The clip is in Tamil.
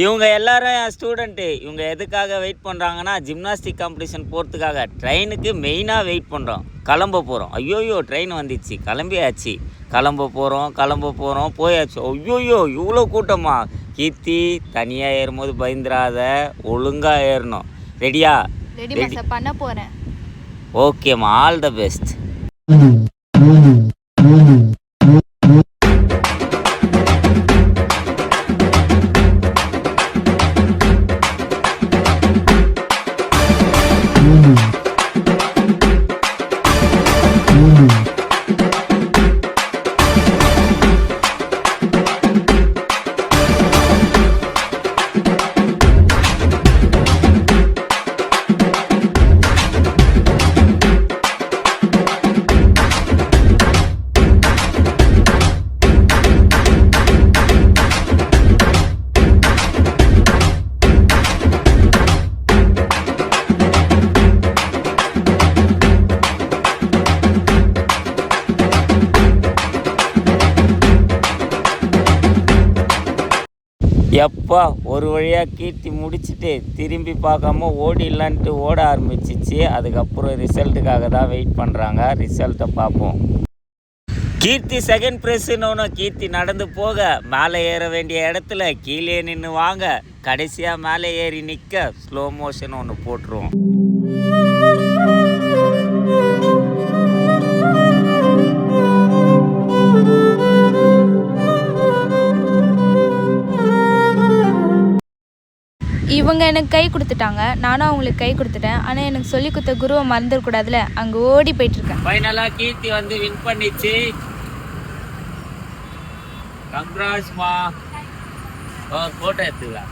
இவங்க எல்லாரும் என் ஸ்டூடெண்ட்டு. இவங்க எதுக்காக வெயிட் பண்ணுறாங்கன்னா, ஜிம்னாஸ்டிக் காம்படிஷன் போகிறதுக்காக. ட்ரெயினுக்கு மெயினாக வெயிட் பண்ணுறோம். கிளம்ப போகிறோம். ஐயோயோ ட்ரெயின் வந்துச்சு, கிளம்பியாச்சு. கிளம்ப போகிறோம் போயாச்சு. ஐயோயோ இவ்வளோ கூட்டமா? கீர்த்தி, தனியாக ஏறும்போது பயந்துராத, ஒழுங்காக ஏறணும். ரெடியா? ரெடி பண்ண போகிறேன். ஓகேம்மா, ஆல் த பெஸ்ட். எப்பா ஒரு வழியாக கீர்த்தி முடிச்சுட்டு திரும்பி பார்க்காம ஓடிடலான்ட்டு ஓட ஆரம்பிச்சிச்சு. அதுக்கப்புறம் ரிசல்ட்டுக்காக தான் வெயிட் பண்ணுறாங்க. ரிசல்ட்டை பார்ப்போம். கீர்த்தி செகண்ட் ப்ரைஸுன்னு கீர்த்தி நடந்து போக, மேலே ஏற வேண்டிய இடத்துல கீழே நின்று வாங்க. கடைசியாக மேலே ஏறி நிற்க ஸ்லோ மோஷன் ஒன்று போட்டுருவோம். இவங்க எனக்கு கை கொடுத்துட்டாங்க, நானும் அவங்களுக்கு கை கொடுத்துட்டேன். ஆனால் எனக்கு சொல்லி கொடுத்த குருவை மறந்துடக்கூடாதுல, அங்கே ஓடி போயிட்டுருக்கேன். ஃபைனலாக கீர்த்தி வந்து வின் பண்ணிச்சு. கங்க்ராட்ஸ்மா. ஃபோட்டோ எடுத்துக்கலாம்.